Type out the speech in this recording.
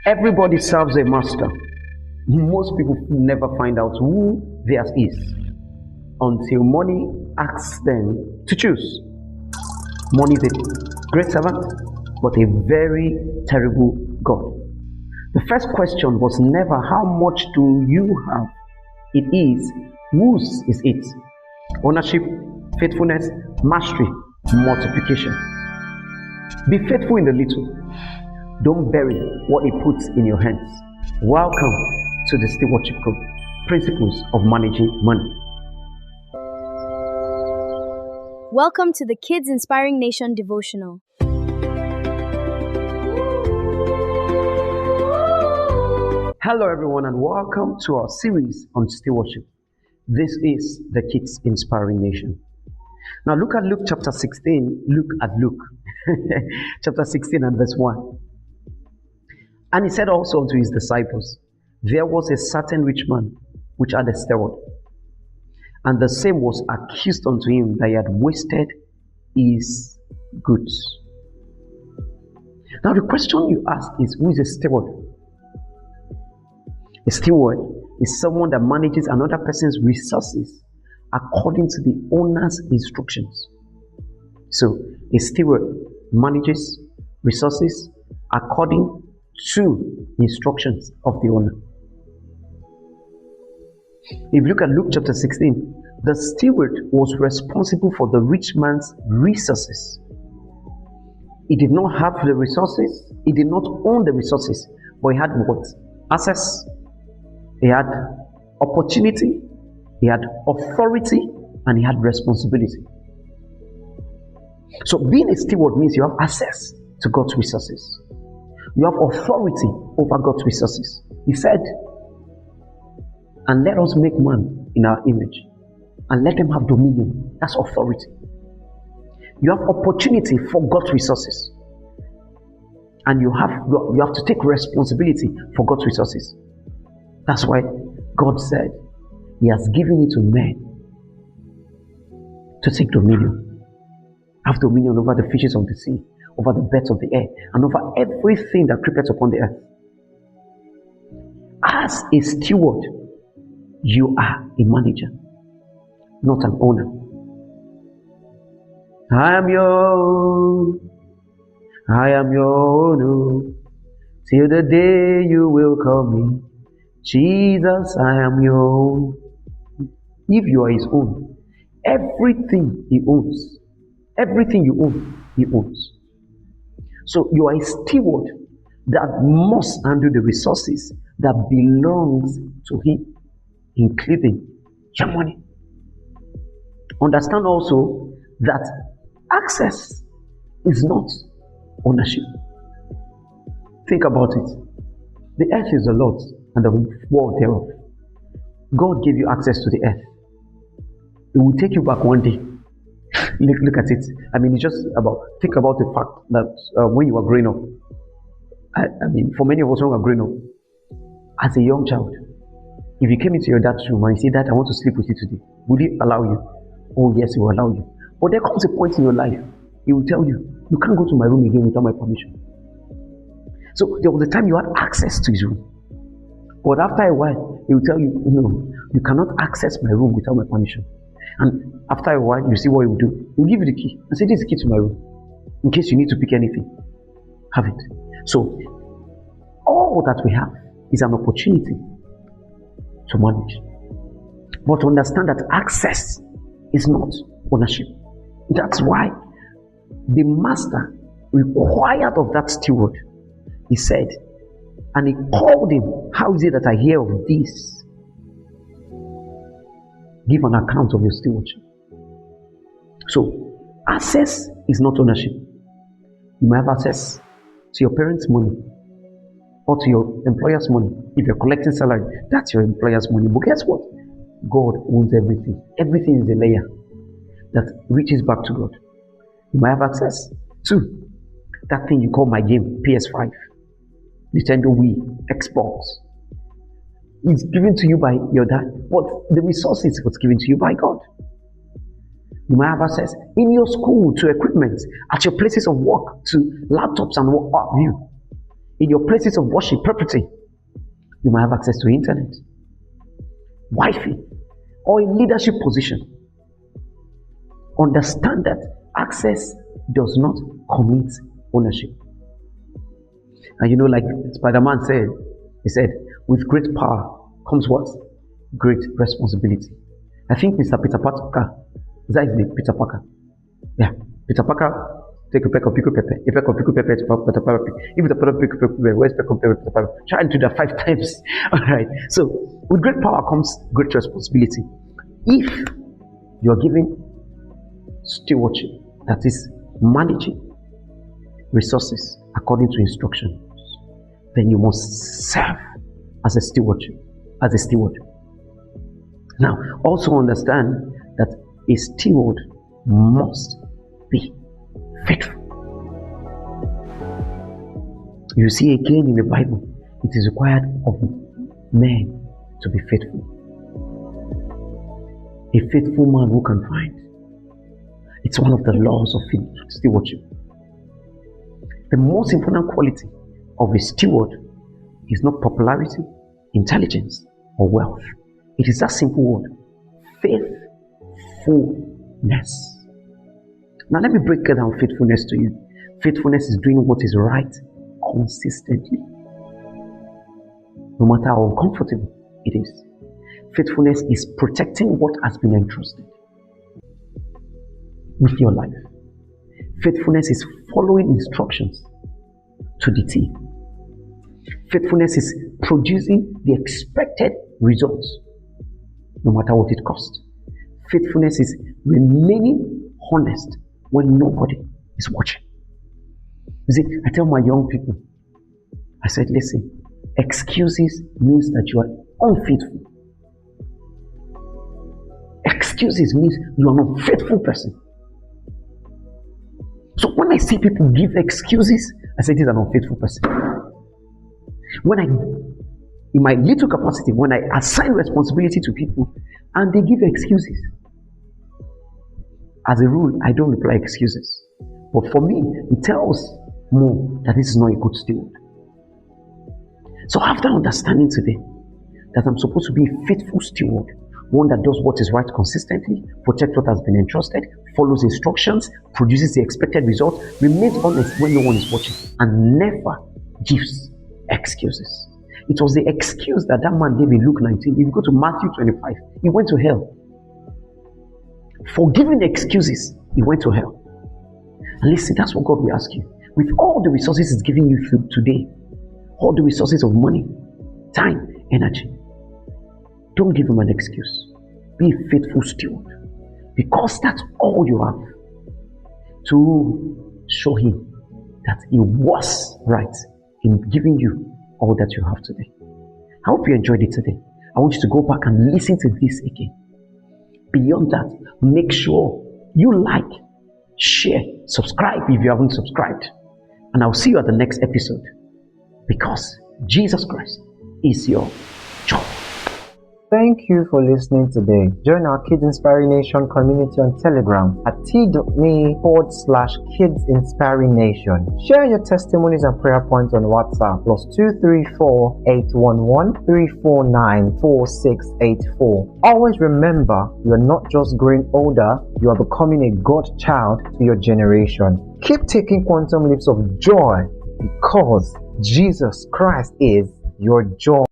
Everybody serves a master. Most people never find out who theirs is until money asks them to choose. Money is a great servant, but a very terrible God. The first question was never how much do you have? It is whose is it? Ownership, faithfulness, mastery, multiplication. Be faithful in the little. Don't bury what He puts in your hands. Welcome to the Stewardship Code, Principles of Managing Money. Welcome to the Kids Inspiring Nation Devotional. Hello everyone and welcome to our series on stewardship. This is the Kids Inspiring Nation. Now look at Luke chapter 16. Look at Luke chapter 16 and verse 1. And he said also unto his disciples, there was a certain rich man which had a steward, and the same was accused unto him that he had wasted his goods. Now the question you ask is, who is a steward? A steward is someone that manages another person's resources according to the owner's instructions. So a steward manages resources according to instructions of the owner. If you look at Luke chapter 16, the steward was responsible for the rich man's resources. He did not have the resources, he did not own the resources, but he had what? Access, he had opportunity, he had authority, and he had responsibility. So being a steward means you have access to God's resources. You have authority over God's resources. He said, and let us make man in our image, and let them have dominion. That's authority. You have opportunity for God's resources, and you have to take responsibility for God's resources. That's why God said He has given it to men to take dominion. Have dominion over the fishes of the sea, over the birds of the air, and over everything that creepeth upon the earth. As a steward, you are a manager, not an owner. I am your own, till the day you will call me. Jesus, I am your own. If you are His own, everything He owns, everything you own, He owns. So you are a steward that must handle the resources that belongs to Him, including your money. Understand also that access is not ownership. Think about it. The earth is the Lord's and the world thereof. God gave you access to the earth. It will take you back one day. Look at it. I mean, it's just think about the fact that when you were growing up, I mean, for many of us when we were growing up, as a young child, if you came into your dad's room and you say, Dad, I want to sleep with you today, will He allow you? Oh yes, He will allow you. But there comes a point in your life, He will tell you, you can't go to my room again without my permission. So there was a time you had access to His room. But after a while, He will tell you, no, you cannot access my room without my permission. And after a while, you see what He will do. He will give you the key and say, this is the key to my room. In case you need to pick anything, have it. So all that we have is an opportunity to manage. But understand that access is not ownership. That's why the master required of that steward, he said, and he called him, how is it that I hear of this? Give an account of your stewardship. So access is not ownership. You may have access to your parents' money or to your employer's money. If you're collecting salary, that's your employer's money. But guess what? God owns everything. Everything is a layer that reaches back to God. You might have access to that thing you call my game, PS5, Nintendo Wii, Xbox. It's given to you by your dad, but the resources was given to you by God. You might have access in your school to equipment, at your places of work to laptops and what have you. in your places of worship, property, you might have access to internet, Wi-Fi, or a leadership position. Understand that access does not commit ownership. And like Spider-Man said, he said, with great power comes what? Great responsibility. I think Mr. Peter Parker, is that his name? Peter Parker. Yeah, Peter Parker. Take a peck of pickle pepper. A peck of pickle pepper. If the pickle pepper, where's peck of pepper? Try and do that 5 times. All right. So, with great power comes great responsibility. If you are given stewardship, that is managing resources according to instructions, then you must serve as a steward. Now, also understand that a steward must be faithful. You see again in the Bible, it is required of men to be faithful. A faithful man who can find. It's one of the laws of stewardship. The most important quality of a steward is not popularity, intelligence, or wealth. It is that simple word, faithfulness. Now let me break down faithfulness to you. Faithfulness is doing what is right consistently, no matter how uncomfortable it is. Faithfulness is protecting what has been entrusted with your life. Faithfulness is following instructions to the T. Faithfulness is producing the expected results, no matter what it costs. Faithfulness is remaining honest when nobody is watching. You see, I tell my young people, I said, listen, excuses means that you are unfaithful. Excuses means you are an unfaithful person. So when I see people give excuses, I say, this is an unfaithful person. In my little capacity, when I assign responsibility to people and they give excuses, as a rule, I don't reply excuses. But for me, it tells more that this is not a good steward. So after understanding today that I'm supposed to be a faithful steward, one that does what is right consistently, protects what has been entrusted, follows instructions, produces the expected result, remains honest when no one is watching, and never gives excuses. It was the excuse that man gave in Luke 19. If you go to Matthew 25, he went to hell. For giving excuses, he went to hell. And listen, that's what God will ask you. With all the resources He's giving you today, all the resources of money, time, energy, don't give Him an excuse. Be a faithful steward. Because that's all you have to show Him that He was right in giving you all that you have today. I hope you enjoyed it today. I want you to go back and listen to this again. Beyond that, make sure you like, share, subscribe if you haven't subscribed. And I'll see you at the next episode. Because Jesus Christ is your joy. Thank you for listening today. Join our Kids Inspiring Nation community on Telegram at t.me/Kids Inspiring Nation. Share your testimonies and prayer points on WhatsApp +234 811 349 4684. Always remember, you are not just growing older, you are becoming a God child to your generation. Keep taking quantum leaps of joy because Jesus Christ is your joy.